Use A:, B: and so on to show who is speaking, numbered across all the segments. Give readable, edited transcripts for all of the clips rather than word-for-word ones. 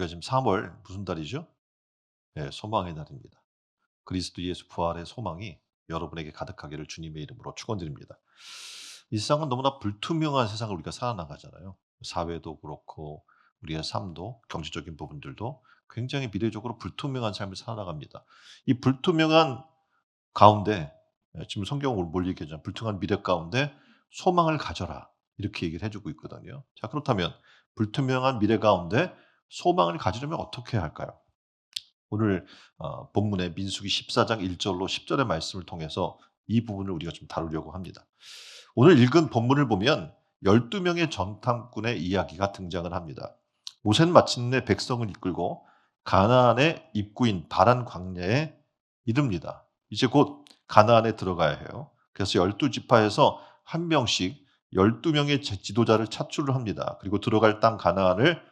A: 우리가 지금 3월 무슨 달이죠? 예, 소망의 날입니다. 그리스도 예수 부활의 소망이 여러분에게 가득하기를 주님의 이름으로 축원드립니다. 이 세상은 너무나 불투명한 세상을 우리가 살아나가잖아요. 사회도 그렇고 우리의 삶도 경제적인 부분들도 굉장히 미래적으로 불투명한 삶을 살아나갑니다. 이 불투명한 가운데 지금 성경은 뭘 얘기하잖아요. 불투명한 미래 가운데 소망을 가져라. 이렇게 얘기를 해 주고 있거든요. 자, 그렇다면 불투명한 미래 가운데 소망을 가지려면 어떻게 해야 할까요? 오늘 본문의 민수기 14장 1 절로 10 절의 말씀을 통해서 이 부분을 우리가 좀 다루려고 합니다. 오늘 읽은 본문을 보면 12 명의 정탐꾼의 이야기가 등장을 합니다. 모세는 마침내 백성을 이끌고 가나안의 입구인 바란 광야에 이릅니다. 이제 곧 가나안에 들어가야 해요. 그래서 12 지파에서 한 명씩 12 명의 지도자를 차출을 합니다. 그리고 들어갈 땅 가나안을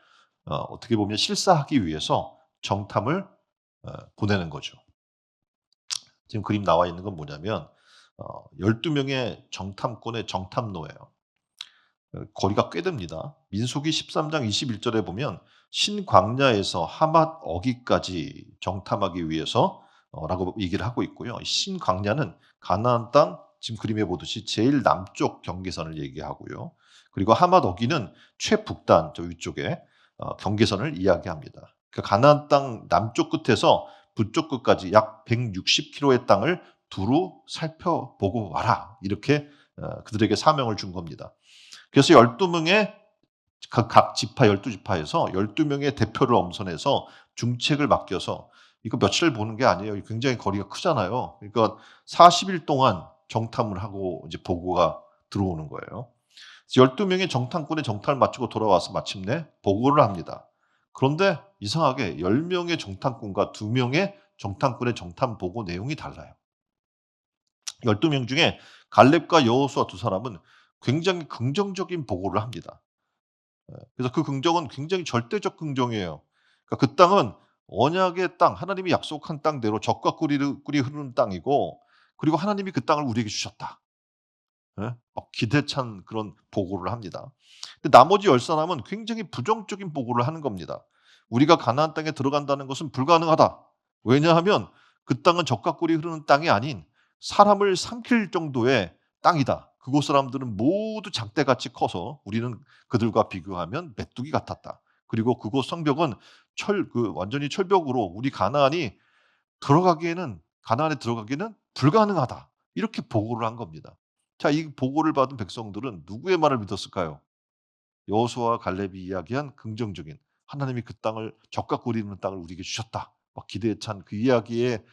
A: 어떻게 보면 실사하기 위해서 정탐을 보내는 거죠. 지금 그림 나와 있는 건 뭐냐면 12 명의 정탐꾼의 정탐로예요. 거리가 꽤 됩니다. 민수기 13장 21 절에 보면 신광야에서 하맛 어기까지 정탐하기 위해서 라고 얘기를 하고 있고요. 신광야는 가나안 땅 지금 그림에 보듯이 제일 남쪽 경계선을 얘기하고요. 그리고 하맛 어기는 최북단 저 위쪽에 경계선을 이야기합니다. 그 가나안 땅 남쪽 끝에서 북쪽 끝까지 약 160km의 땅을 두루 살펴보고 와라. 이렇게 그들에게 사명을 준 겁니다. 그래서 12 명의 각 지파 12 지파에서 12 명의 대표를 엄선해서 중책을 맡겨서 이거 며칠을 보는 게 아니에요. 굉장히 거리가 크잖아요. 그러니까 40일 동안 정탐을 하고 이제 보고가 들어오는 거예요. 그래서 12 명의 정탐꾼의 정탐을 마치고 돌아와서 마침내 보고를 합니다. 그런데 이상하게 10 명의 정탐꾼과 2 명의 정탐꾼의 정탐 보고 내용이 달라요. 12명 중에 갈렙과 여호수아 두 사람은 굉장히 긍정적인 보고를 합니다. 그래서 그 긍정은 굉장히 절대적 긍정이에요. 그러니까 그 땅은 언약의 땅, 하나님이 약속한 땅대로 젖과 꿀이 흐르는 땅이고, 그리고 하나님이 그 땅을 우리에게 주셨다. 예? 막 기대찬 그런 보고를 합니다. 근데 나머지 10 사람은 굉장히 부정적인 보고를 하는 겁니다. "우리가 가나안 땅에 들어간다는 것은 불가능하다. 왜냐하면 그 땅은 젖과 꿀이 흐르는 땅이 아닌 사람을 삼킬 정도의 땅이다. 그곳 사람들은 모두 장대같이 커서 우리는 그들과 비교하면 메뚜기 같았다. 그리고 그곳 성벽은 완전히 철벽으로 우리 가나안에 들어가기에는 불가능하다." 이렇게 보고를 한 겁니다. 자, 이 보고를 받은 백성들은 누구의 말을 믿었을까요? 여호수아와 갈렙이 이야기한 긍정적인 하나님이 그 땅을 젖과 꿀이 있는 땅을 우리에게 주셨다. 막 기대에 찬 그 이야기에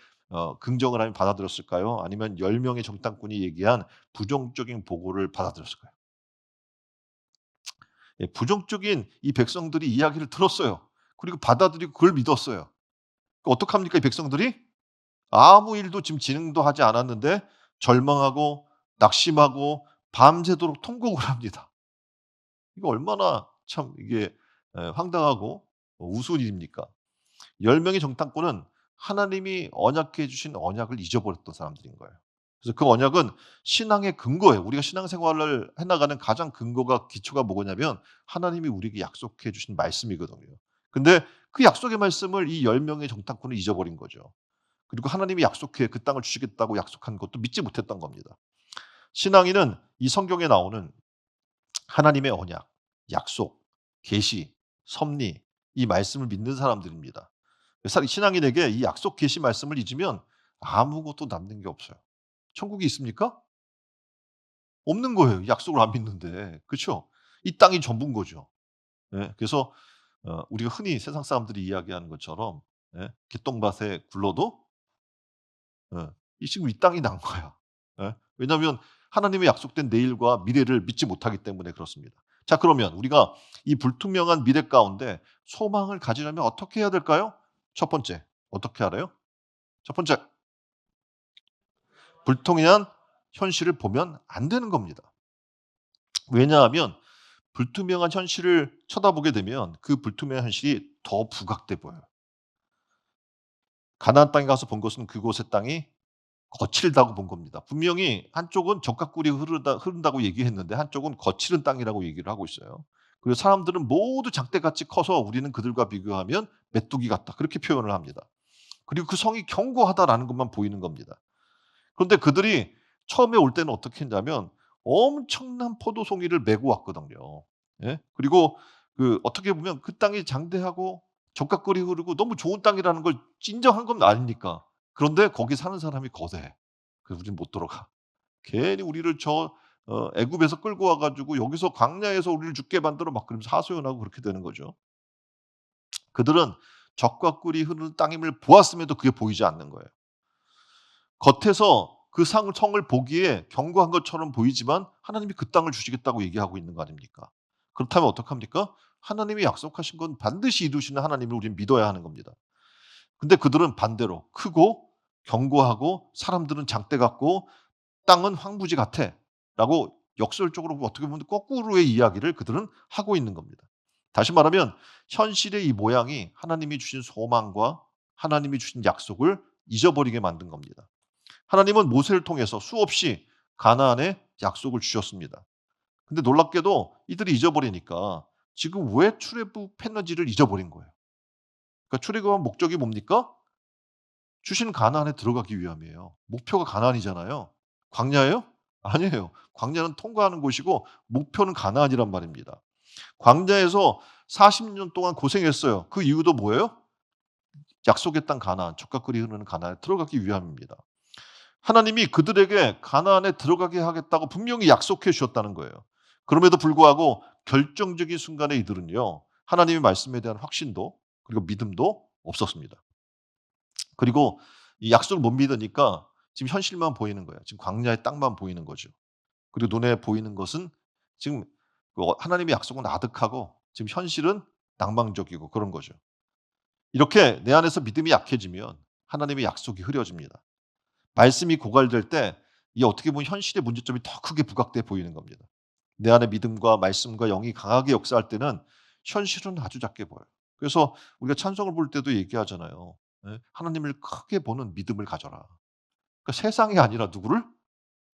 A: 긍정을 하며 받아들였을까요? 아니면 10 명의 정탐꾼이 얘기한 부정적인 보고를 받아들였을까요? 예, 부정적인 이 백성들이 이야기를 들었어요. 그리고 받아들이고 그걸 믿었어요. 어떡합니까 이 백성들이? 아무 일도 지금 진행도 하지 않았는데 절망하고 낙심하고 밤새도록 통곡을 합니다. 이거 얼마나 참 이게 황당하고 우스운 일입니까? 10 명의 정탐꾼은 하나님이 언약해 주신 언약을 잊어버렸던 사람들인 거예요. 그래서 그 언약은 신앙의 근거예요. 우리가 신앙생활을 해 나가는 가장 근거가 기초가 뭐냐면 하나님이 우리에게 약속해 주신 말씀이거든요. 근데 그 약속의 말씀을 이 10 명의 정탐꾼은 잊어버린 거죠. 그리고 하나님이 약속해 그 땅을 주시겠다고 약속한 것도 믿지 못했던 겁니다. 신앙인은 이 성경에 나오는 하나님의 언약, 약속, 계시, 섭리 이 말씀을 믿는 사람들입니다. 신앙인에게 이 약속, 계시 말씀을 잊으면 아무것도 남는 게 없어요. 천국이 있습니까? 없는 거예요. 약속을 안 믿는데. 그렇죠? 이 땅이 전부인 거죠. 예. 그래서 우리가 흔히 세상 사람들이 이야기하는 것처럼 예, "개똥밭에 굴러도 이 지금 이 땅이 난 거야." 예. 왜냐하면 하나님의 약속된 내일과 미래를 믿지 못하기 때문에 그렇습니다. 자, 그러면 우리가 이 불투명한 미래 가운데 소망을 가지려면 어떻게 해야 될까요? 첫 번째 어떻게 알아요? 첫 번째 불투명한 현실을 보면 안 되는 겁니다. 왜냐하면 불투명한 현실을 쳐다보게 되면 그 불투명한 현실이 더 부각돼 보여요. 가나안 땅에 가서 본 것은 그곳의 땅이 거칠다고 본 겁니다. 분명히 한쪽은 적과 꿀이 흐른다고 얘기했는데 한쪽은 거칠은 땅이라고 얘기를 하고 있어요. 그리고 사람들은 모두 장대같이 커서 우리는 그들과 비교하면 메뚜기 같다. 그렇게 표현을 합니다. 그리고 그 성이 견고하다라는 것만 보이는 겁니다. 그런데 그들이 처음에 올 때는 어떻게 했냐면 엄청난 포도송이를 메고 왔거든요. 예? 그리고 어떻게 보면 그 땅이 장대하고 적각골이 흐르고 너무 좋은 땅이라는 걸 인정한 건 아닙니까? 그런데 거기 사는 사람이 거대해. 그래서 우리는 못 들어가. 괜히 우리를 애굽에서 끌고 와 가지고 여기서 광야에서 우리를 죽게 만들어 막 그러면서 하소연하고 그렇게 되는 거죠. 그들은 적과 꿀이 흐르는 땅임을 보았음에도 그게 보이지 않는 거예요. 겉에서 그 성을 보기에 견고한 것처럼 보이지만 하나님이 그 땅을 주시겠다고 얘기하고 있는 거 아닙니까? 그렇다면 어떡합니까? 하나님이 약속하신 건 반드시 이루시는 하나님을 우리는 믿어야 하는 겁니다. 근데 그들은 반대로 크고 견고하고 사람들은 장대 같고 땅은 황무지 같아.'라고 역설적으로 어떻게 보면 거꾸로의 이야기를 그들은 하고 있는 겁니다. 다시 말하면 현실의 이 모양이 하나님이 주신 소망과 하나님이 주신 약속을 잊어버리게 만든 겁니다. 하나님은 모세를 통해서 수없이 가나안에 약속을 주셨습니다. 근데 놀랍게도 이들이 잊어버리니까 지금 왜 출애굽했는지를 잊어버린 거예요. 그러니까 출애굽한 목적이 뭡니까? 주신 가나안에 들어가기 위함이에요. 목표가 가나안이잖아요. 광야예요? 아니에요. 광야는 통과하는 곳이고 목표는 가나안이란 말입니다. 광야에서 40년 동안 고생했어요. 그 이유도 뭐예요? 약속의 땅 가나안, 젖과 꿀이 흐르는 가나안에 들어가기 위함입니다. 하나님이 그들에게 가나안에 들어가게 하겠다고 분명히 약속해 주셨다는 거예요. 그럼에도 불구하고 결정적인 순간에 이들은요. 하나님의 말씀에 대한 확신도 그리고 믿음도 없었습니다. 그리고 이 약속을 못 믿으니까 지금 현실만 보이는 거예요. 지금 광야의 땅만 보이는 거죠. 그리고 눈에 보이는 것은 지금 하나님의 약속은 아득하고 지금 현실은 낭망적이고 그런 거죠. 이렇게 내 안에서 믿음이 약해지면 하나님의 약속이 흐려집니다. 말씀이 고갈될 때 이 어떻게 보면 현실의 문제점이 더 크게 부각돼 보이는 겁니다. 내 안에 믿음과 말씀과 영이 강하게 역사할 때는 현실은 아주 작게 보여요. 그래서 우리가 찬송을 부를 때도 얘기하잖아요. 예. 하나님을 크게 보는 믿음을 가져라. 그러니까 세상이 아니라 누구를?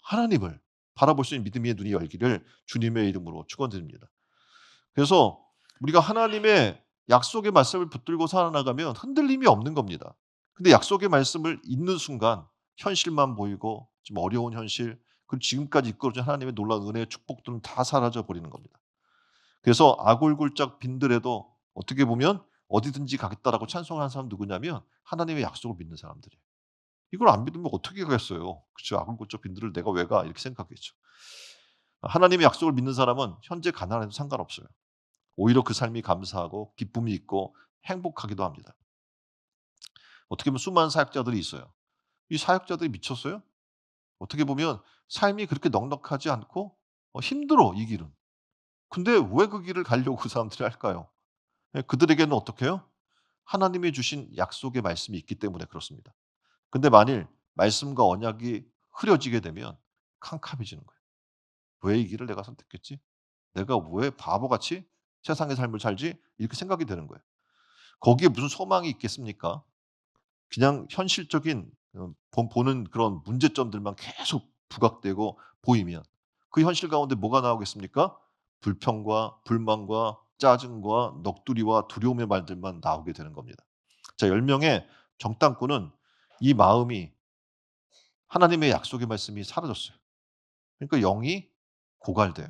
A: 하나님을 바라볼 수 있는 믿음의 눈이 열기를 주님의 이름으로 축원드립니다. 그래서 우리가 하나님의 약속의 말씀을 붙들고 살아나가면 흔들림이 없는 겁니다. 근데 약속의 말씀을 읽는 순간 현실만 보이고 좀 어려운 현실 그리고 지금까지 이끌어진 하나님의 놀라운 은혜의 축복들은 다 사라져 버리는 겁니다. 그래서 아골골짝 빈들에도 어떻게 보면 어디든지 가겠다라고 찬송하는 사람 누구냐면 하나님의 약속을 믿는 사람들이에요. 이걸 안 믿으면 어떻게 가겠어요. 그쵸. 아골골짝 빈들을 내가 왜 가? 이렇게 생각하겠죠. 하나님의 약속을 믿는 사람은 현재 가난해도 상관없어요. 오히려 그 삶이 감사하고 기쁨이 있고 행복하기도 합니다. 어떻게 보면 수많은 사역자들이 있어요. 이 사역자들이 미쳤어요? 어떻게 보면 삶이 그렇게 넉넉하지 않고 힘들어 이 길은. 근데 왜 그 길을 가려고 그 사람들이 할까요? 예 그들에게는 어떻게 해요? 하나님이 주신 약속의 말씀이 있기 때문에 그렇습니다. 근데 만일 말씀과 언약이 흐려지게 되면 캄캄해지는 거예요. '왜 이 길을 내가 선택했지? 내가 왜 바보같이 세상의 삶을 살지?' 이렇게 생각이 되는 거예요. 거기에 무슨 소망이 있겠습니까? 그냥 현실적인 보는 그런 문제점들만 계속 부각되고 보이면 그 현실 가운데 뭐가 나오겠습니까? 불평과 불만과 짜증과 넋두리와 두려움의 말들만 나오게 되는 겁니다. 자 10 명의 정탐꾼은 이 마음이 하나님의 약속의 말씀이 사라졌어요. 그러니까 영이 고갈돼요.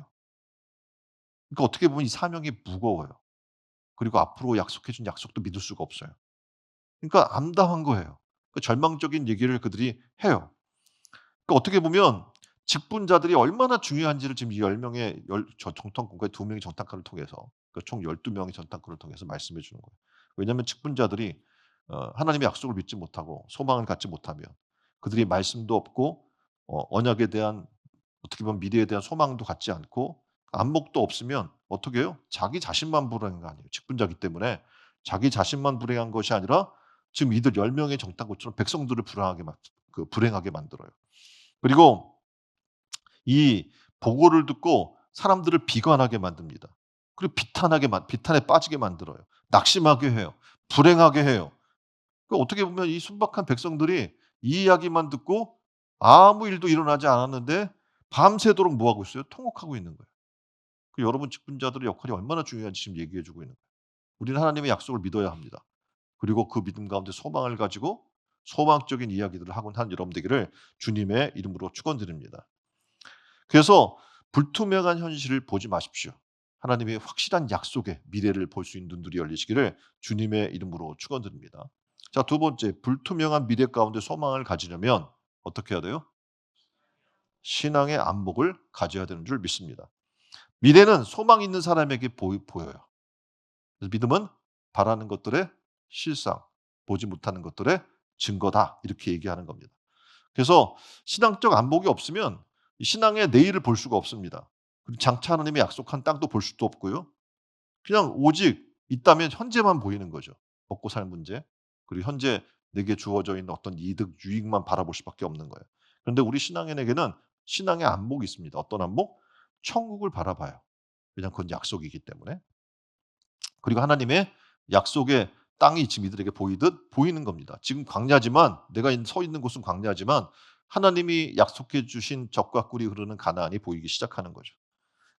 A: 그러니까 어떻게 보면 이 사명이 무거워요. 그리고 앞으로 약속해 준 약속도 믿을 수가 없어요. 그러니까 암담한 거예요. 그 절망적인 얘기를 그들이 해요. 그러니까 어떻게 보면 직분자들이 얼마나 중요한지를 지금 이 10 명의 정탐꾼과 2 명의 정탐꾼을 통해서 그러니까 총 12 명의 정탐꾼을 통해서 말씀해 주는 거예요. 왜냐하면 직분자들이 하나님의 약속을 믿지 못하고 소망을 갖지 못하면 그들이 말씀도 없고 언약에 대한 어떻게 보면 미래에 대한 소망도 갖지 않고 안목도 없으면 어떻게 해요? 자기 자신만 불행한 거 아니에요. 직분자이기 때문에 자기 자신만 불행한 것이 아니라 지금 이들 10 명의 정탐꾼처럼 백성들을 불행하게 만들어요. 그리고 이 보고를 듣고 사람들을 비관하게 만듭니다. 그리고 비탄에 빠지게 만들어요. 낙심하게 해요. 불행하게 해요. 그 어떻게 보면 이 순박한 백성들이 이 이야기만 듣고 아무 일도 일어나지 않았는데 밤새도록 뭐 하고 있어요? 통곡하고 있는 거예요. 그 여러분 직분자들의 역할이 얼마나 중요한지 지금 얘기해 주고 있는 거예요. 우리는 하나님의 약속을 믿어야 합니다. 그리고 그 믿음 가운데 소망을 가지고 소망적인 이야기들을 하곤 한 여러분 되기를 주님의 이름으로 축원드립니다. 그래서 불투명한 현실을 보지 마십시오. 하나님의 확실한 약속의 미래를 볼 수 있는 눈들이 열리시기를 주님의 이름으로 축원드립니다. 자, 두 번째, 불투명한 미래 가운데 소망을 가지려면 어떻게 해야 돼요? 신앙의 안목을 가져야 되는 줄 믿습니다. 미래는 소망 있는 사람에게 보여요. 그래서 믿음은 바라는 것들의 실상, 보지 못하는 것들의 증거다. 이렇게 얘기하는 겁니다. 그래서 신앙적 안목이 없으면 이 신앙의 내일을 볼 수가 없습니다. 그리고 장차 하나님이 약속한 땅도 볼 수도 없고요. 그냥 오직 있다면 현재만 보이는 거죠. 먹고 살 문제, 그리고 현재 내게 주어져 있는 어떤 이득, 유익만 바라볼 수밖에 없는 거예요. 그런데 우리 신앙인에게는 신앙의 안목이 있습니다. 어떤 안목? 천국을 바라봐요. 왜냐하면 그건 약속이기 때문에. 그리고 하나님의 약속의 땅이 지금 이들에게 보이듯 보이는 겁니다. 지금 광야지만 내가 서 있는 곳은 광야지만 하나님이 약속해 주신 적과 꿀이 흐르는 가나안이 보이기 시작하는 거죠.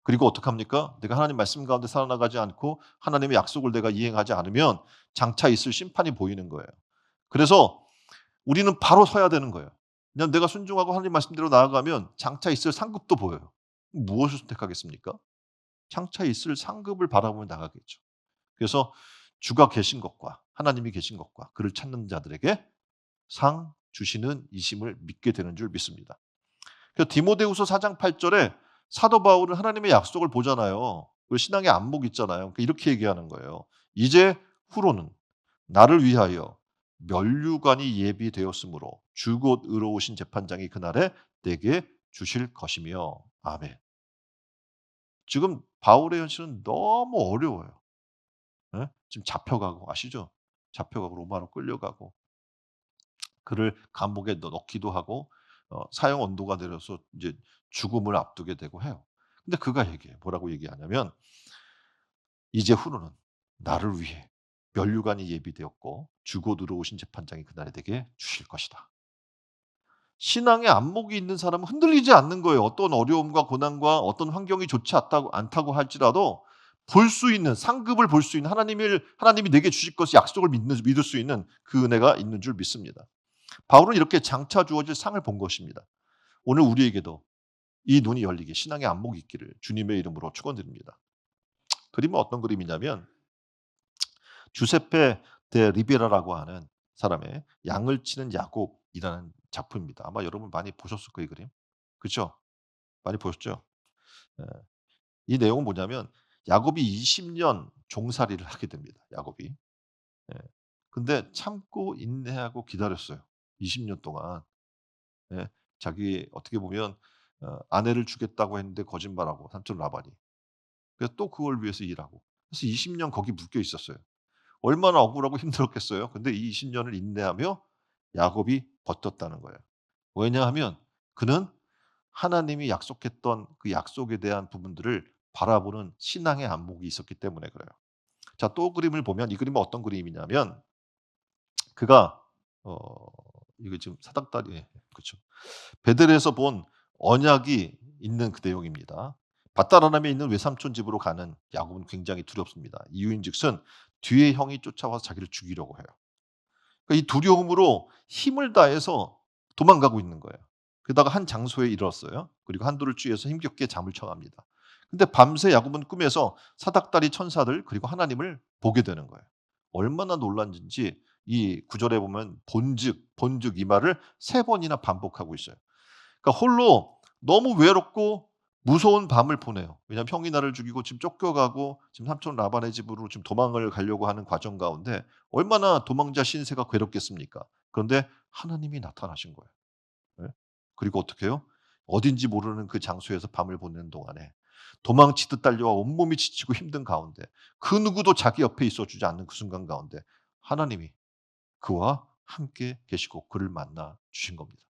A: 그리고 어떡합니까? 내가 하나님 말씀 가운데 살아나가지 않고 하나님의 약속을 내가 이행하지 않으면 장차 있을 심판이 보이는 거예요. 그래서 우리는 바로 서야 되는 거예요. 그냥 내가 순종하고 하나님 말씀대로 나아가면 장차 있을 상급도 보여요. 무엇을 선택하겠습니까? 장차 있을 상급을 바라보며 나가겠죠. 그래서 주가 계신 것과 하나님이 계신 것과 그를 찾는 자들에게 상 주시는 이심을 믿게 되는 줄 믿습니다. 그래서 디모데후서 4장 8절에 사도 바울은 하나님의 약속을 보잖아요. 그 신앙의 안목 있잖아요. 그러니까 이렇게 얘기하는 거예요. 이제 후로는 나를 위하여 면류관이 예비되었으므로 주 곧 의로우신 재판장이 그날에 내게 주실 것이며 아멘. 지금 바울의 현실은 너무 어려워요. 예? 지금 잡혀가고 아시죠? 잡혀가고 로마로 끌려가고 그를 감옥에 넣기도 하고 사형 언도가 내려서 이제 죽음을 앞두게 되고 해요. 근데 그가 얘기해요. 뭐라고 얘기하냐면 "이제 후로는 나를 위해 면류관이 예비되었고 주고 들어오신 재판장이 그날에 내게 주실 것이다." 신앙의 안목이 있는 사람은 흔들리지 않는 거예요. 어떤 어려움과 고난과 어떤 환경이 좋지 않다고 할지라도 볼 수 있는 상급을 볼 수 있는 하나님이 내게 주실 것을 약속을 믿을 수 있는 그 은혜가 있는 줄 믿습니다. 바울은 이렇게 장차 주어질 상을 본 것입니다. 오늘 우리에게도 이 눈이 열리게 신앙의 안목이 있기를 주님의 이름으로 축원드립니다. 그림은 어떤 그림이냐면 주세페 데 리베라라고 하는 사람의 양을 치는 야곱이라는 작품입니다. 아마 여러분 많이 보셨을 거예요, 이 그림. 그죠? 많이 보셨죠? 예. 이 내용은 뭐냐면 야곱이 20년 종살이를 하게 됩니다, 야곱이. 예. 근데 참고 인내하고 기다렸어요. 20년 동안. 예. 자기 어떻게 보면 아내를 주겠다고 했는데 거짓말하고 삼촌 라반이. 그래서 또 그걸 위해서 일하고. 그래서 20년 거기 묶여 있었어요. 얼마나 억울하고 힘들었겠어요. 근데 이 20 년을 인내하며 야곱이 버텼다는 거예요. 왜냐하면 그는 하나님이 약속했던 그 약속에 대한 부분들을 바라보는 신앙의 안목이 있었기 때문에 그래요. 자, 또 그림을 보면 이 그림은 어떤 그림이냐면 그가 어 이거 지금 사닥다리 예 그쵸. 베델에서 본 언약이 있는 그 내용입니다. 밧다라람에 있는 외삼촌 집으로 가는 야곱은 굉장히 두렵습니다. 이유인즉슨 뒤에 형이 쫓아와서 자기를 죽이려고 해요. 그러니까 이 두려움으로 힘을 다해서 도망가고 있는 거예요. 게다가 한 장소에 이르렀어요. 그리고 한도를 쥐어서 힘겹게 잠을 청합니다. 근데 밤새 야곱은 꿈에서 사닥다리 천사들 그리고 하나님을 보게 되는 거예요. 얼마나 놀랐는지 이 구절에 보면 본즉 이 말을 세 번이나 반복하고 있어요. 그러니까 홀로 너무 외롭고 무서운 밤을 보내요. 왜냐하면 형이 나를 죽이고 지금 쫓겨가고 지금 삼촌 라반의 집으로 지금 도망을 가려고 하는 과정 가운데 얼마나 도망자 신세가 괴롭겠습니까? 그런데 하나님이 나타나신 거예요. 예. 그리고 어떻게 해요? 어딘지 모르는 그 장소에서 밤을 보내는 동안에 도망치듯 달려와 온몸이 지치고 힘든 가운데 그 누구도 자기 옆에 있어 주지 않는 그 순간 가운데 하나님이 그와 함께 계시고 그를 만나 주신 겁니다.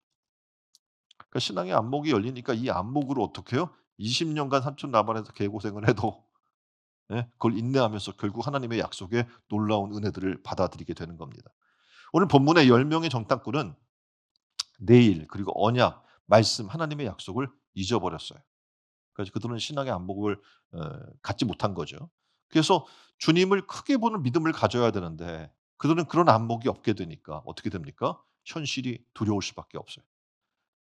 A: 그러니까 신앙의 안목이 열리니까 이 안목으로 어떻게 해요? 20 년간 삼촌 라반에서 개고생을 해도 예 그걸 인내하면서 결국 하나님의 약속에 놀라운 은혜들을 받아들이게 되는 겁니다. 오늘 본문의 10 명의 정탐꾼은 내일 그리고 언약, 말씀, 하나님의 약속을 잊어버렸어요. 그래서 그들은 신앙의 안목을 갖지 못한 거죠. 그래서 주님을 크게 보는 믿음을 가져야 되는데 그들은 그런 안목이 없게 되니까 어떻게 됩니까? 현실이 두려울 수밖에 없어요.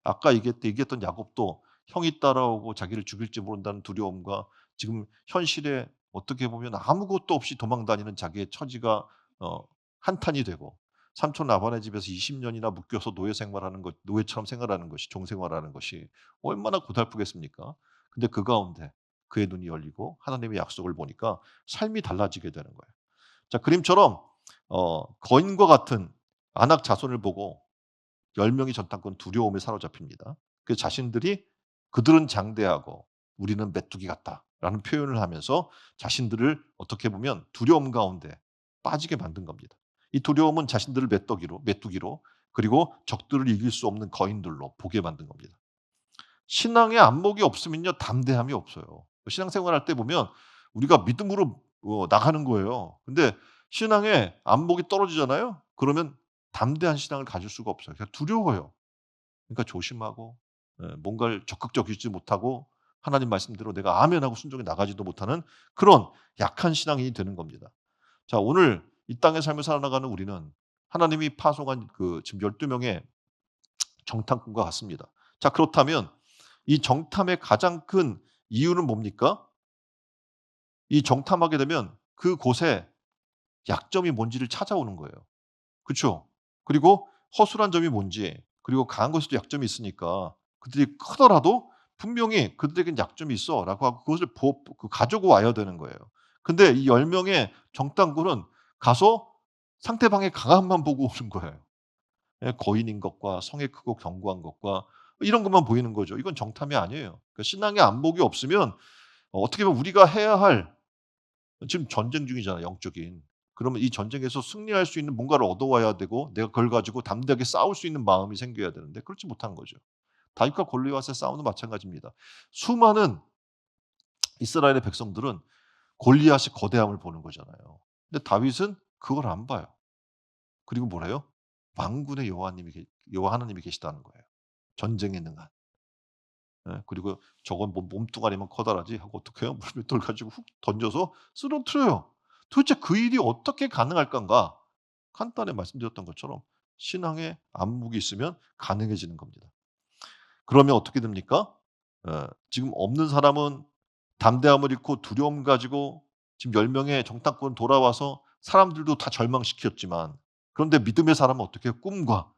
A: 아까 얘기했던 야곱도 형이 따라오고 자기를 죽일지 모른다는 두려움과 지금 현실에 어떻게 보면 아무것도 없이 도망 다니는 자기의 처지가 어 한탄이 되고 삼촌 라반의 집에서 20 년이나 묶여서 노예 생활하는 것 노예처럼 생활하는 것이 종 생활하는 것이 얼마나 고달프겠습니까? 근데 그 가운데 그의 눈이 열리고 하나님의 약속을 보니까 삶이 달라지게 되는 거예요. 자, 그림처럼 거인과 같은 안악 자손을 보고 10 명이 전당권 두려움에 사로잡힙니다. 그 자신들이 "그들은 장대하고 우리는 메뚜기 같다."라는 표현을 하면서 자신들을 어떻게 보면 두려움 가운데 빠지게 만든 겁니다. 이 두려움은 자신들을 메뚜기로 그리고 적들을 이길 수 없는 거인들로 보게 만든 겁니다. 신앙의 안목이 없으면요 담대함이 없어요. 신앙생활할 때 보면 우리가 믿음으로 나가는 거예요. 근데 신앙의 안목이 떨어지잖아요. 그러면 담대한 신앙을 가질 수가 없어요. 그냥 두려워요. 그러니까 조심하고 뭔가를 적극적이지 못하고 하나님 말씀대로 내가 아멘하고 순종해 나가지도 못하는 그런 약한 신앙인이 되는 겁니다. 자, 오늘 이 땅의 삶을 살아나가는 우리는 하나님이 파송한 그 지금 12 명의 정탐꾼과 같습니다. 자, 그렇다면 이 정탐의 가장 큰 이유는 뭡니까? 이 정탐하게 되면 그곳에 약점이 뭔지를 찾아오는 거예요. 그쵸? 그리고 허술한 점이 뭔지 그리고 강한 것에도 약점이 있으니까 그들이 크더라도 분명히 "그들에겐 약점이 있어."라고 하고 그것을 가지고 와야 되는 거예요. 근데 이 10 명의 정탐꾼은 가서 상대방의 강함만 보고 오는 거예요. 예, 거인인 것과 성에 크고 견고한 것과 이런 것만 보이는 거죠. 이건 정탐이 아니에요. 그러니까 신앙의 안목이 없으면 어떻게 보면 우리가 해야 할 지금 전쟁 중이잖아요, 영적인. 그러면 이 전쟁에서 승리할 수 있는 뭔가를 얻어와야 되고 내가 그걸 가지고 담대하게 싸울 수 있는 마음이 생겨야 되는데 그렇지 못한 거죠. 다윗과 골리앗의 싸움도 마찬가지입니다. 수많은 이스라엘의 백성들은 골리앗의 거대함을 보는 거잖아요. 근데 다윗은 그걸 안 봐요. 그리고 뭐래요? 만군의 여호와 하나님이 계시다는 거예요. 전쟁에 능한. 예, 그리고 "저건 뭐 몸뚱아리만 커다라지." 하고 어떡해요? 물맷돌 가지고 훅 던져서 쓰러뜨려요. 도대체 그 일이 어떻게 가능할 건가? 간단히 말씀드렸던 것처럼 신앙의 안목이 있으면 가능해지는 겁니다. 그러면 어떻게 됩니까? 지금 없는 사람은 담대함을 잃고 두려움 가지고 지금 10 명의 정탐꾼 돌아와서 사람들도 다 절망시켰지만 그런데 믿음의 사람은 어떻게 해요? 꿈과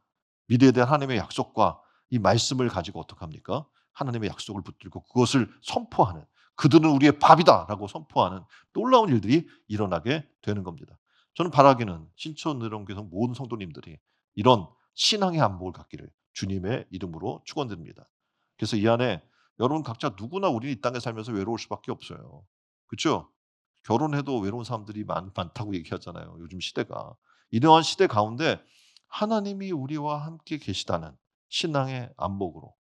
A: 미래에 대한 하나님의 약속과 이 말씀을 가지고 어떡합니까? 하나님의 약속을 붙들고 그것을 선포하는 '그들은 우리의 밥이다.'라고 선포하는 놀라운 일들이 일어나게 되는 겁니다. 저는 바라기는 신촌 의료원교회 모든 성도님들이 이런 신앙의 안목을 갖기를 주님의 이름으로 축원드립니다. 그래서 이 안에 여러분 각자 누구나 우리는 이 땅에 살면서 외로울 수밖에 없어요. 그쵸? 결혼해도 외로운 사람들이 많다고 얘기하잖아요, 요즘 시대가. 이러한 시대 가운데 하나님이 우리와 함께 계시다는 신앙의 안목으로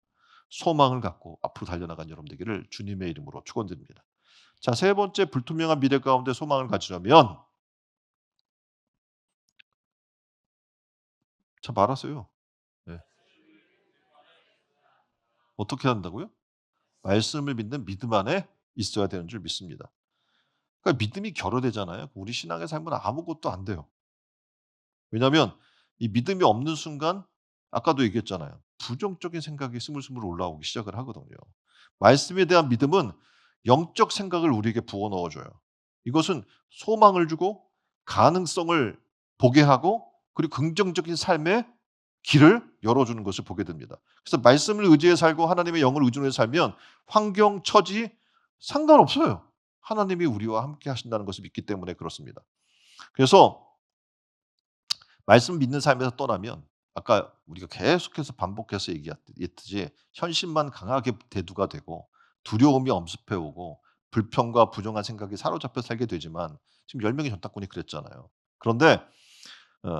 A: 소망을 갖고 앞으로 달려나간 여러분 되기를 주님의 이름으로 축원드립니다. 자, 세 번째 불투명한 미래 가운데 소망을 가지려면 참 말하세요. 네. 어떻게 한다고요? 말씀을 믿는 믿음 안에 있어야 되는 줄 믿습니다. 그러니까 믿음이 결여되잖아요. 우리 신앙의 삶은 아무것도 안 돼요. 왜냐하면 이 믿음이 없는 순간 아까도 얘기했잖아요. 부정적인 생각이 스물스물 올라오기 시작을 하거든요. 말씀에 대한 믿음은 영적 생각을 우리에게 부어 넣어 줘요. 이것은 소망을 주고 가능성을 보게 하고 그리고 긍정적인 삶의 길을 열어주는 것을 보게 됩니다. 그래서 말씀을 의지해 살고 하나님의 영을 의존해 살면 환경, 처지 상관없어요. 하나님이 우리와 함께 하신다는 것을 믿기 때문에 그렇습니다. 그래서 말씀 믿는 삶에서 떠나면 아까 우리가 계속해서 반복해서 얘기했듯이 현실만 강하게 대두가 되고 두려움이 엄습해 오고 불평과 부정한 생각에 사로잡혀 살게 되지만 지금 10 명의 전탁꾼이 그랬잖아요. 그런데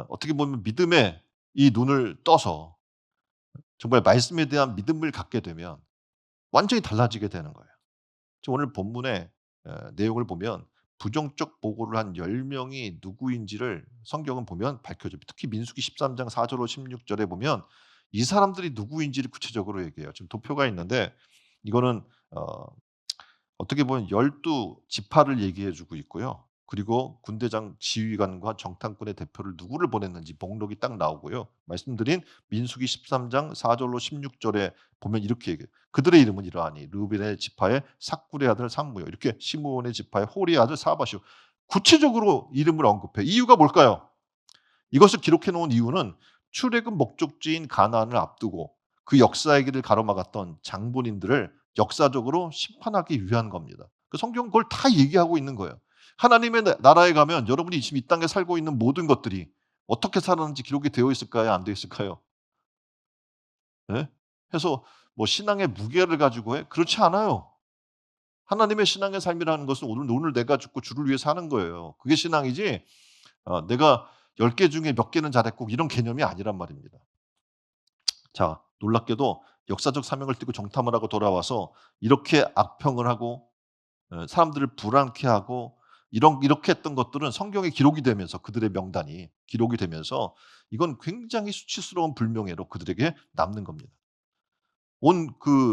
A: 어떻게 보면 믿음의 이 눈을 떠서 정말 말씀에 대한 믿음을 갖게 되면 완전히 달라지게 되는 거예요. 지금 오늘 본문의 내용을 보면 부정적 보고를 한 10 명이 누구인지를 성경은 보면 밝혀줍니다. 특히 민수기 13장 4 절로 16 절에 보면 이 사람들이 누구인지를 구체적으로 얘기해요. 지금 도표가 있는데 이거는 어 어떻게 보면 12 지파를 얘기해 주고 있고요. 그리고 군대장 지휘관과 정탐꾼의 대표를 누구를 보냈는지 목록이 딱 나오고요. 말씀드린 민수기 13장 4 절로 16 절에 보면 이렇게 얘기해요. 그들의 이름은 이러하니 르우벤의 지파의 삭굴의 아들 삼무요. 이렇게 시므온의 지파의 홀의 아들 사바시오. 구체적으로 이름을 언급해. 이유가 뭘까요? 이것을 기록해 놓은 이유는 출애굽 목적지인 가나안을 앞두고 그 역사의 길을 가로막았던 장본인들을 역사적으로 심판하기 위한 겁니다. 그 성경은 그걸 다 얘기하고 있는 거예요. 하나님의 나라에 가면 여러분이 지금 이 땅에 살고 있는 모든 것들이 어떻게 살았는지 기록이 되어 있을까요? 안 되어 있을까요? 예? 해서 뭐 신앙의 무게를 가지고 해? 그렇지 않아요. 하나님의 신앙의 삶이라는 것은 오늘 내가 죽고 주를 위해 사는 거예요. 그게 신앙이지 내가 10개 중에 몇 개는 잘했고 이런 개념이 아니란 말입니다. 자, 놀랍게도 역사적 사명을 띠고 정탐을 하고 돌아와서 이렇게 악평을 하고 사람들을 불안케 하고 이렇게 했던 것들은 성경에 기록이 되면서 그들의 명단이 기록이 되면서 이건 굉장히 수치스러운 불명예로 그들에게 남는 겁니다.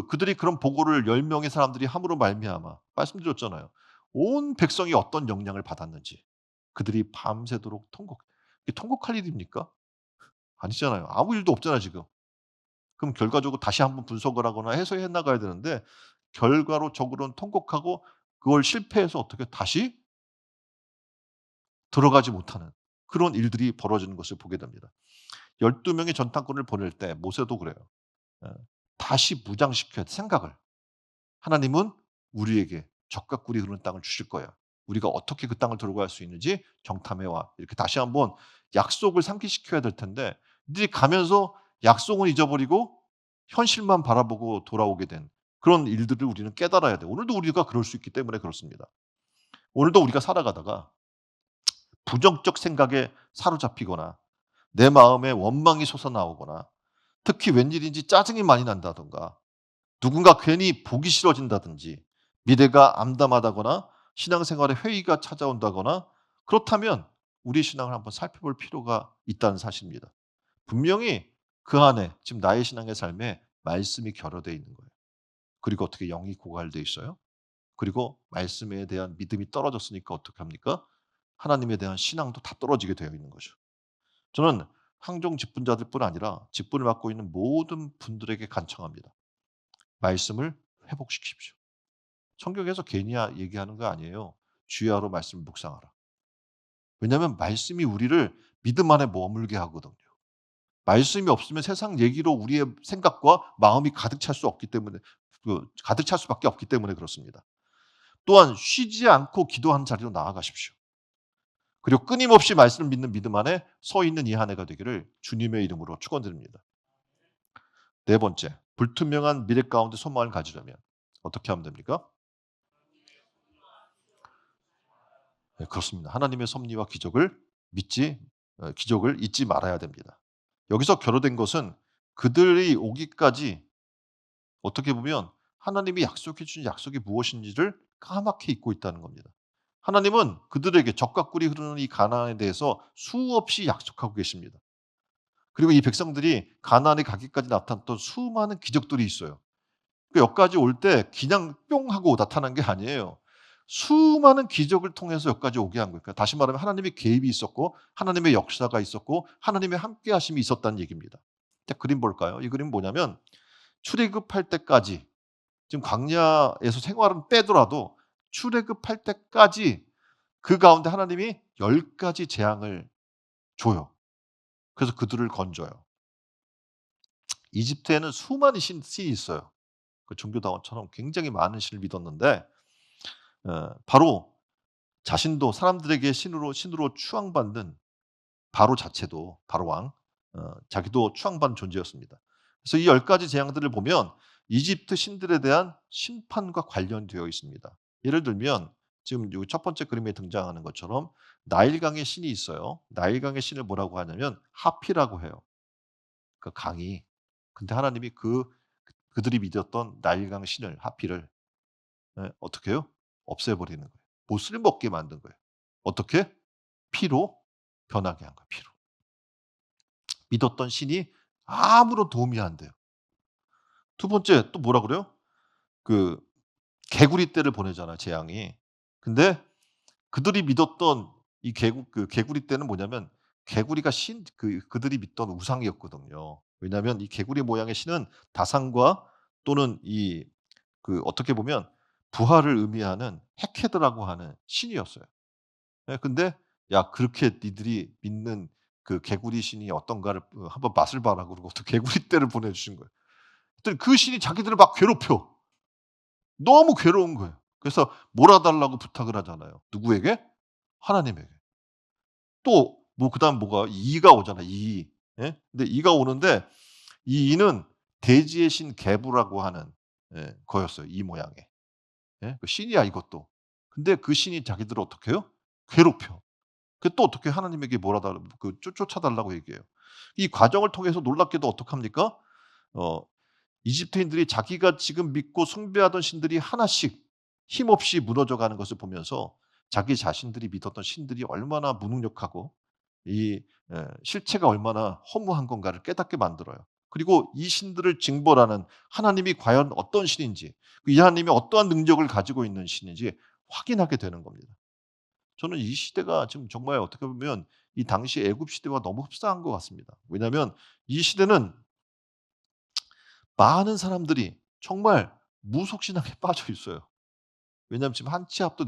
A: 그들이 그런 보고를 10 명의 사람들이 함으로 말미암아 말씀드렸잖아요. 온 백성이 어떤 영향을 받았는지. 그들이 밤새도록 이게 통곡할 일입니까? 아니잖아요. 아무 일도 없잖아요 지금. 그럼 결과적으로 다시 한번 분석을 하거나 해석해 나가야 되는데 결과적으로는 통곡하고 그걸 실패해서 어떻게 다시 들어가지 못하는 그런 일들이 벌어지는 것을 보게 됩니다. 12 명의 전탄꾼을 보낼 때 모세도 그래요. 예. 다시 무장시켜야 돼 생각을. 하나님은 우리에게 적과 꿀이 흐르는 땅을 주실 거야. 우리가 어떻게 그 땅을 들어갈 수 있는지 정탐해 와. 이렇게 다시 한번 약속을 상기시켜야 될 텐데 이들이 가면서 약속은 잊어버리고 현실만 바라보고 돌아오게 된 그런 일들을 우리는 깨달아야 돼요. 오늘도 우리가 그럴 수 있기 때문에 그렇습니다. 오늘도 우리가 살아가다가 부정적 생각에 사로잡히거나 내 마음에 원망이 솟아나오거나 특히 웬일인지 짜증이 많이 난다든가 누군가 괜히 보기 싫어진다든지 미래가 암담하다거나 신앙생활에 회의가 찾아온다거나 그렇다면 우리의 신앙을 한번 살펴볼 필요가 있다는 사실입니다. 분명히 그 안에 지금 나의 신앙의 삶에 말씀이 결여되어 있는 거예요. 그리고 어떻게 영이 고갈되어 있어요? 그리고 말씀에 대한 믿음이 떨어졌으니까 어떻게 합니까? 하나님에 대한 신앙도 다 떨어지게 되어 있는 거죠. 저는 항종 직분자들뿐 아니라 직분을 맡고 있는 모든 분들에게 간청합니다. 말씀을 회복시키십시오. 성경에서 괜히 얘기하는 거 아니에요. 주야로 말씀을 묵상하라. 왜냐하면 말씀이 우리를 믿음 안에 머물게 하거든요. 말씀이 없으면 세상 얘기로 우리의 생각과 마음이 가득 찰 수 없기 때문에 가득 찰 수밖에 없기 때문에 그렇습니다. 또한 쉬지 않고 기도하는 자리로 나아가십시오. 그리고 끊임없이 말씀을 믿는 믿음 안에 서 있는 이 한 해가 되기를 주님의 이름으로 축원드립니다. 네 번째, 불투명한 미래 가운데 소망을 가지려면 어떻게 하면 됩니까? 네, 그렇습니다. 하나님의 섭리와 기적을 잊지 말아야 됩니다. 여기서 결여된 것은 그들이 오기까지 어떻게 보면 하나님이 약속해 주신 약속이 무엇인지를 까맣게 잊고 있다는 겁니다. 하나님은 그들에게 적과 꿀이 흐르는 이 가나안에 대해서 수없이 약속하고 계십니다. 그리고 이 백성들이 가나안에 가기까지 나타났던 수많은 기적들이 있어요. 그 여기까지 올 때 그냥 뿅 하고 나타난 게 아니에요. 수많은 기적을 통해서 여기까지 오게 한 거예요. 그러니까 다시 말하면 하나님의 개입이 있었고 하나님의 역사가 있었고 하나님의 함께 하심이 있었다는 얘기입니다. 자, 그림 볼까요? 이 그림은 뭐냐면 출애굽할 때까지 지금 광야에서 생활은 빼더라도 출애굽할 때까지 그 가운데 하나님이 10 가지 재앙을 줘요. 그래서 그들을 건져요. 이집트에는 수많은 신이 있어요. 그 종교다원처럼 굉장히 많은 신을 믿었는데 바로 자신도 사람들에게 신으로 추앙받는 바로 자체도 바로 왕 자기도 추앙받는 존재였습니다. 그래서 이 10 가지 재앙들을 보면 이집트 신들에 대한 심판과 관련되어 있습니다. 예를 들면 지금 요 첫 번째 그림에 등장하는 것처럼 나일강의 신이 있어요. 나일강의 신을 뭐라고 하냐면 하피라고 해요. 그 강이. 근데 하나님이 그들이 믿었던 나일강 신을 하피를 어떻게 해요? 없애버리는 거예요. 못 쓸모없게 만든 거예요. 어떻게? 피로 변하게 한 거예요, 피로. 믿었던 신이 아무런 도움이 안 돼요. 두 번째 또 뭐라 그래요? 그 개구리 떼를 보내잖아요, 재앙이. 근데 그들이 믿었던 이 개구리 떼는 뭐냐면 개구리가 그들이 믿던 우상이었거든요. 왜냐하면 이 개구리 모양의 신은 다산과 또는 어떻게 보면 부활을 의미하는 헤케드라고 하는 신이었어요. 예, 근데 "야, 그렇게 니들이 믿는 그 개구리 신이 어떤가를 한번 맛을 봐라." 그러고 또 개구리 떼를 보내주신 거예요. 그랬더니 그 신이 자기들을 막 괴롭혀. 너무 괴로운 거예요. 그래서 몰아달라고 부탁을 하잖아요. 누구에게? 하나님에게. 또 그다음 뭐가 이가 오잖아요, 이. 예? 근데 이가 오는데 이 이는 대지의 신 게부라고 하는, 거였어요, 이 모양의. 예? 그 신이야 이것도. 근데 그 신이 자기들을 어떻게 해요? 괴롭혀. 그 또 어떻게 하나님에게 몰아달라 쫓아달라고 얘기해요. 이 과정을 통해서 놀랍게도 어떡합니까? 어 이집트인들이 자기가 지금 믿고 숭배하던 신들이 하나씩 힘없이 무너져 가는 것을 보면서 자기 자신들이 믿었던 신들이 얼마나 무능력하고 실체가 얼마나 허무한 건가를 깨닫게 만들어요. 그리고 이 신들을 징벌하는 하나님이 과연 어떤 신인지, 이 하나님이 어떠한 능력을 가지고 있는 신인지 확인하게 되는 겁니다. 저는 이 시대가 지금 정말 어떻게 보면 이 당시 애굽 시대와 너무 흡사한 것 같습니다. 왜냐하면 이 시대는 많은 사람들이 정말 무속신앙에 빠져 있어요. 왜냐하면 지금 한 치 앞도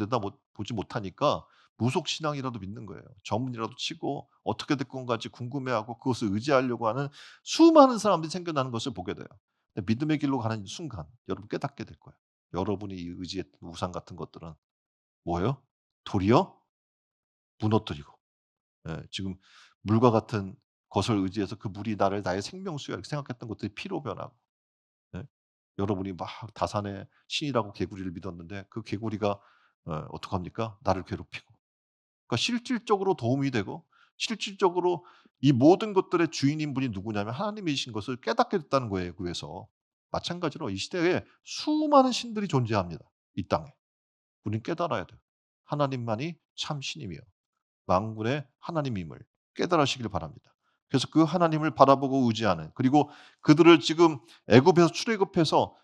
A: 보지 못하니까 무속신앙이라도 믿는 거예요. 전문이라도 치고 어떻게 될 건가지 궁금해하고 그것을 의지하려고 하는 수많은 사람들이 생겨나는 것을 보게 돼요. 근데 믿음의 길로 가는 순간 여러분 깨닫게 될 거예요. 여러분이 의지했던 우상 같은 것들은 뭐예요? 도리어 무너뜨리고, 지금 물과 같은 것을 의지해서 그 물이 나의 생명수야 이렇게 생각했던 것들이 피로 변하고, 예. 여러분이 막 다산의 신이라고 개구리를 믿었는데 그 개구리가 어떡합니까? 나를 괴롭히고. 그러니까 실질적으로 도움이 되고 실질적으로 이 모든 것들의 주인인 분이 누구냐면 하나님이신 것을 깨닫게 됐다는 거예요, 그에서. 마찬가지로 이 시대에 수많은 신들이 존재합니다, 이 땅에. 우리는 깨달아야 돼요. 하나님만이 참 신이며 만군의 하나님임을 깨달으시길 바랍니다. 그래서 그 하나님을 바라보고 의지하는, 그리고 그들을 지금 애굽에서 출애굽해서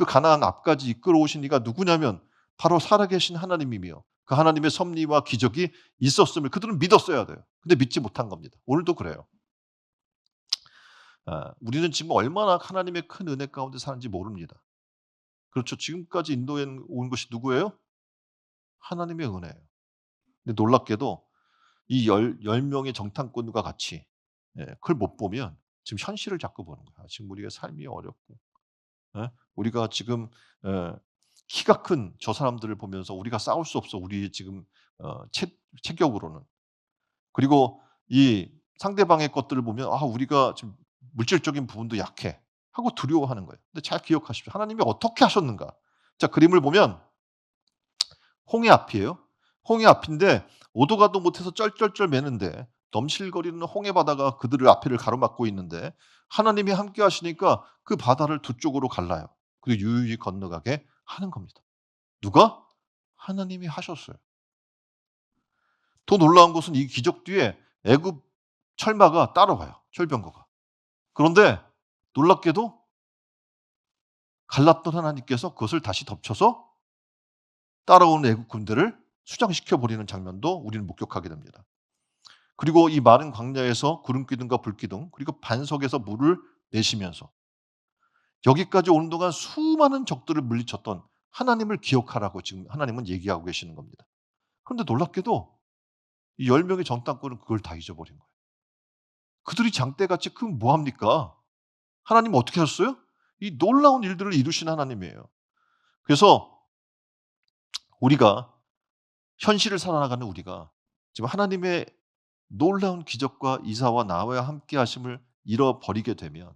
A: 가나안 앞까지 이끌어오신 이가 누구냐면 바로 살아계신 하나님이며 그 하나님의 섭리와 기적이 있었음을 그들은 믿었어야 돼요. 근데 믿지 못한 겁니다. 오늘도 그래요. 우리는 지금 얼마나 하나님의 큰 은혜 가운데 사는지 모릅니다. 그렇죠. 지금까지 인도해 온 것이 누구예요? 하나님의 은혜예요. 근데 놀랍게도 이 열 명의 정탐꾼과 같이, 그걸 못 보면 지금 현실을 자꾸 보는 거야. 지금 우리가 삶이 어렵고, 우리가 지금 키가 큰 저 사람들을 보면서 우리가 싸울 수 없어. 우리의 지금 체격으로는. 그리고 이 상대방의 것들을 보면 '아, 우리가 지금 물질적인 부분도 약해.' 하고 두려워하는 거예요. 근데 잘 기억하십시오. 하나님이 어떻게 하셨는가. 자, 그림을 보면 홍해 앞이에요. 홍해 앞인데 오도 가도 못해서 쩔쩔쩔 매는데 넘실거리는 홍해 바다가 그들을 앞을 가로막고 있는데 하나님이 함께 하시니까 그 바다를 두 쪽으로 갈라요. 그리고 유유히 건너가게 하는 겁니다. 누가? 하나님이 하셨어요. 더 놀라운 것은 이 기적 뒤에 애굽 철마가 따라와요, 철병거가. 그런데 놀랍게도 갈랐던 하나님께서 그것을 다시 덮쳐서 따라오는 애국 군대를 수장시켜 버리는 장면도 우리는 목격하게 됩니다. 그리고 이 마른 광야에서 구름 기둥과 불 기둥, 그리고 반석에서 물을 내시면서 여기까지 오는 동안 수많은 적들을 물리쳤던 하나님을 기억하라고 지금 하나님은 얘기하고 계시는 겁니다. 그런데 놀랍게도 이 10 명의 정탐꾼은 그걸 다 잊어버린 거예요. 그들이 장대같이 그럼 뭐 합니까? 하나님은 어떻게 하셨어요? 이 놀라운 일들을 이루신 하나님이에요. 그래서 우리가 현실을 살아나가는 우리가 지금 하나님의 놀라운 기적과 이사와 나와 함께 하심을 잃어버리게 되면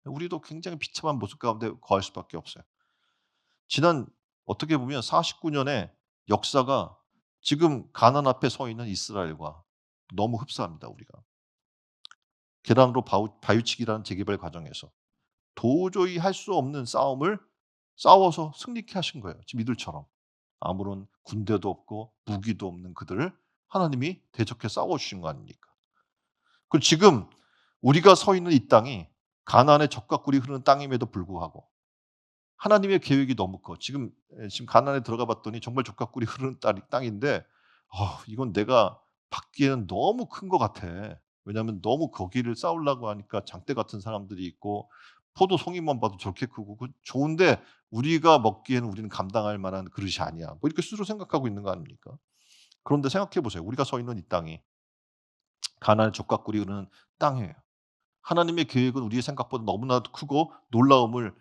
A: 우리도 굉장히 비참한 모습 가운데 거할 수밖에 없어요. 지난 어떻게 보면 49 년의 역사가 지금 가나안 앞에 서 있는 이스라엘과 너무 흡사합니다, 우리가. 게랑으로 바위치기라는 재개발 과정에서 도저히 할 수 없는 싸움을 싸워서 승리케 하신 거예요, 지금 이들처럼. 아무런 군대도 없고 무기도 없는 그들을 하나님이 대적해 싸워 주신 거 아닙니까? 그리고 지금 우리가 서 있는 이 땅이 가나안의 적과 꿀이 흐르는 땅임에도 불구하고 하나님의 계획이 너무 커. 지금 가나안에 들어가 봤더니 정말 족과 꿀이 흐르는 땅인데 이건 내가 받기에는 너무 큰 것 같아. 왜냐하면 너무 거기를 쌓으려고 하니까 장대 같은 사람들이 있고 포도 송이만 봐도 저렇게 크고 좋은데 우리가 먹기에는 우리는 감당할 만한 그릇이 아니야. 뭐 이렇게 스스로 생각하고 있는 거 아닙니까? 그런데 생각해 보세요. 우리가 서 있는 이 땅이 가나안의 족과 꿀이 흐르는 땅이에요. 하나님의 계획은 우리의 생각보다 너무나도 크고 놀라움을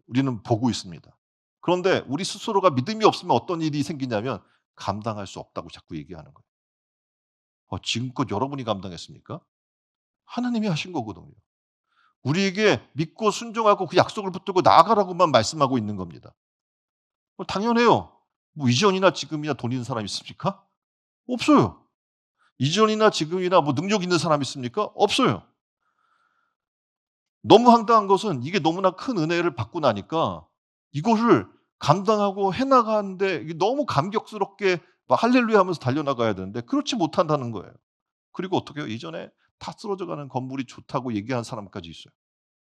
A: 우리는 보고 있습니다. 그런데 우리 스스로가 믿음이 없으면 어떤 일이 생기냐면 감당할 수 없다고 자꾸 얘기하는 거예요. 지금껏 여러분이 감당했습니까? 하나님이 하신 거거든요. 우리에게 믿고 순종하고 그 약속을 붙들고 나아가라고만 말씀하고 있는 겁니다. 당연해요. 뭐 이전이나 지금이나 돈 있는 사람 있습니까? 없어요. 이전이나 지금이나 뭐 능력 있는 사람 있습니까? 없어요. 너무 황당한 것은 이게 너무나 큰 은혜를 받고 나니까 이거를 감당하고 해 나가는데 이게 너무 감격스럽게 막 할렐루야 하면서 달려나가야 되는데 그렇지 못한다는 거예요. 그리고 어떻게 해요? 이전에 다 쓰러져 가는 건물이 좋다고 얘기하는 사람까지 있어요.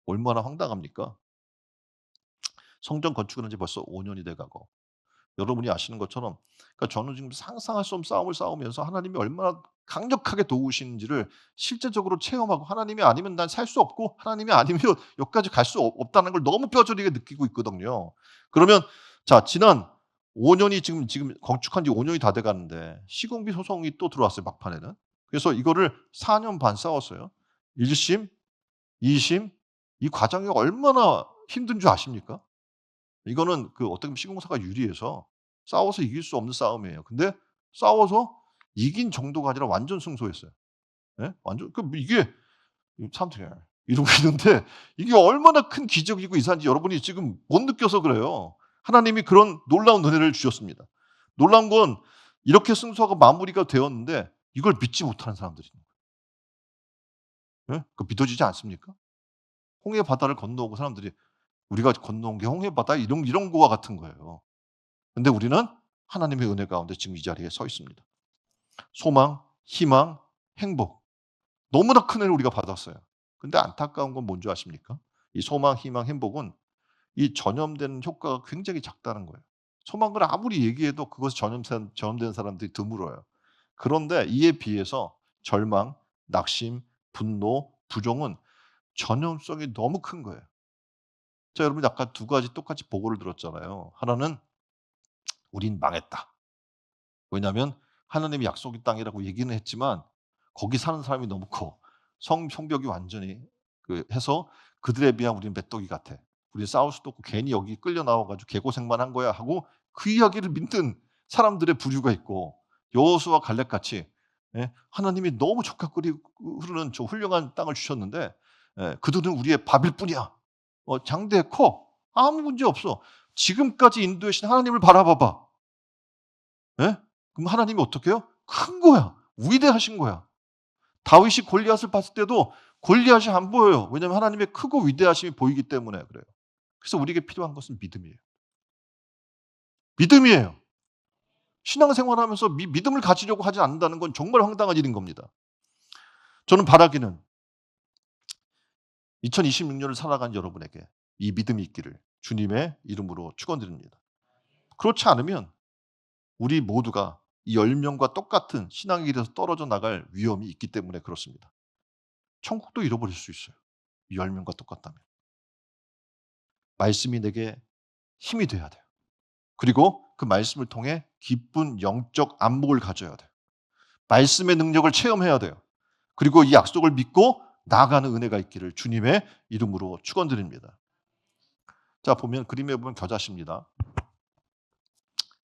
A: 얼마나 황당합니까? 성전 건축을 한 지 벌써 5 년이 돼 가고 여러분이 아시는 것처럼 그러니까 저는 지금 상상할 수 없는 싸움을 싸우면서 하나님이 얼마나 강력하게 도우시는지를 실제적으로 체험하고 하나님이 아니면 난 살 수 없고 하나님이 아니면 여기까지 갈 수 없다는 걸 너무 뼈저리게 느끼고 있거든요. 그러면 자 지난 5 년이 지금 건축한 지 5 년이 다 돼 가는데 시공비 소송이 또 들어왔어요 막판에는. 그래서 이거를 4년 반 싸웠어요. 1 심, 2 심 이 과정이 얼마나 힘든 줄 아십니까? 이거는 어떻게 보면 시공사가 유리해서 싸워서 이길 수 없는 싸움이에요. 근데 싸워서 이긴 정도가 아니라 완전 승소했어요. 예? 완전 이게 사람들이 이러고 있는데 이게 얼마나 큰 기적이고 이산지 여러분이 지금 못 느껴서 그래요. 하나님이 그런 놀라운 은혜를 주셨습니다. 놀라운 건 이렇게 승소하고 마무리가 되었는데 이걸 믿지 못하는 사람들이 있는 거예요. 예? 믿어지지 않습니까? 홍해 바다를 건너오고 사람들이 우리가 건너온 게 홍해 바다 이런 거와 같은 거예요. 근데 우리는 하나님의 은혜 가운데 지금 이 자리에 서 있습니다. 소망, 희망, 행복. 너무나 큰 은혜를 우리가 받았어요. 근데 안타까운 건 뭔지 아십니까? 이 소망, 희망, 행복은 이 전염되는 효과가 굉장히 작다는 거예요. 소망을 아무리 얘기해도 그것이 전염된 사람들이 드물어요. 그런데 이에 비해서 절망, 낙심, 분노, 부정은 전염성이 너무 큰 거예요. 자, 여러분 아까 두 가지 똑같이 보고를 들었잖아요. 하나는 "우린 망했다." 왜냐하면 하나님의 약속의 땅이라고 얘기는 했지만 거기 사는 사람이 너무 커. 성벽이 완전히 해서 "그들에 비하면 우리는 메뚜기 같아. 우리는 싸울 수도 없고 괜히 여기 끌려 나와 가지고 개고생만 한 거야." 하고 그 이야기를 믿는 사람들의 부류가 있고 여호수아 갈렙같이 하나님이 너무 족같리 흐르는 저 훌륭한 땅을 주셨는데 "그들은 우리의 밥일 뿐이야. 장대해 커. 아무 문제 없어. 지금까지 인도하신 하나님을 바라봐 봐." 예? 그럼 하나님이 어떻게 해요? 큰 거야. 위대하신 거야. 다윗이 골리앗을 봤을 때도 골리앗이 안 보여요. 왜냐하면 하나님의 크고 위대하심이 보이기 때문에 그래요. 그래서 우리에게 필요한 것은 믿음이에요. 믿음이에요. 신앙생활하면서 믿음을 가지려고 하지 않는다는 건 정말 황당한 일인 겁니다. 저는 바라기는 2026 년을 살아간 여러분에게 이 믿음이 있기를 주님의 이름으로 축원드립니다. 그렇지 않으면 우리 모두가 이 10 명과 똑같은 신앙의 길에서 떨어져 나갈 위험이 있기 때문에 그렇습니다. 천국도 잃어버릴 수 있어요. 이 열명과 똑같다면. 말씀이 내게 힘이 돼야 돼요. 그리고 그 말씀을 통해 기쁜 영적 안목을 가져야 돼요. 말씀의 능력을 체험해야 돼요. 그리고 이 약속을 믿고 나아가는 은혜가 있기를 주님의 이름으로 축원드립니다. 자 보면 그림에 보면 겨자씨입니다.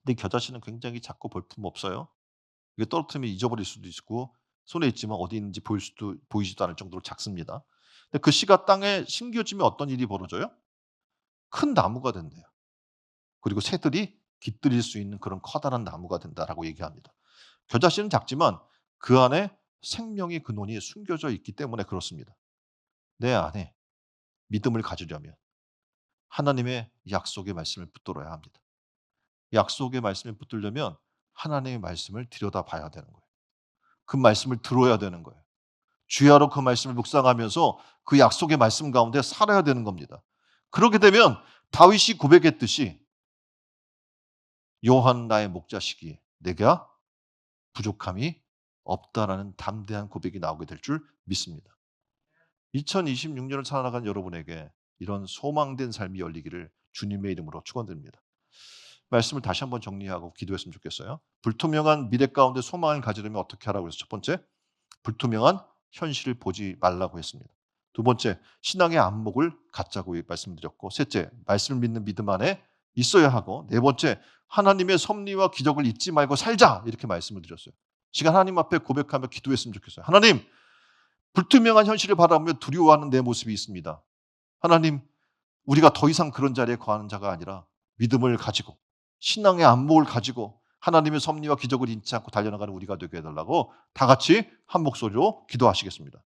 A: 근데 겨자씨는 굉장히 작고 볼품없어요. 이게 떨어뜨리면 잊어버릴 수도 있고 손에 있지만 어디 있는지 보이지도 않을 정도로 작습니다. 근데 그 씨가 땅에 심겨지면 어떤 일이 벌어져요? 큰 나무가 된대요. 그리고 새들이 깃들일 수 있는 그런 커다란 나무가 된다라고 얘기합니다. 겨자씨는 작지만 그 안에 생명의 근원이 숨겨져 있기 때문에 그렇습니다. 내 안에 믿음을 가지려면 하나님의 약속의 말씀을 붙들어야 합니다. 약속의 말씀을 붙들려면 하나님의 말씀을 들여다봐야 되는 거예요. 그 말씀을 들어야 되는 거예요. 주야로 그 말씀을 묵상하면서 그 약속의 말씀 가운데 살아야 되는 겁니다. 그렇게 되면 다윗이 고백했듯이 여호와는 나의 목자시기에 내가 부족함이 없다라는 담대한 고백이 나오게 될 줄 믿습니다. 2026년을 살아가는 여러분에게 이런 소망된 삶이 열리기를 주님의 이름으로 축원드립니다. 말씀을 다시 한번 정리하고 기도했으면 좋겠어요. 불투명한 미래 가운데 소망을 가지려면 어떻게 하라고 해서 첫 번째, 불투명한 현실을 보지 말라고 했습니다. 두 번째, 신앙의 안목을 갖자고 말씀드렸고, 셋째, 말씀을 믿는 믿음 안에 있어야 하고, 네 번째, 하나님의 섭리와 기적을 잊지 말고 살자 이렇게 말씀을 드렸어요. 지금 하나님 앞에 고백하며 기도했으면 좋겠어요. 하나님, 불투명한 현실을 바라보며 두려워하는 내 모습이 있습니다. 하나님, 우리가 더 이상 그런 자리에 거하는 자가 아니라 믿음을 가지고 신앙의 안목을 가지고 하나님의 섭리와 기적을 잊지 않고 달려나가는 우리가 되게 해달라고 다 같이 한 목소리로 기도하시겠습니다.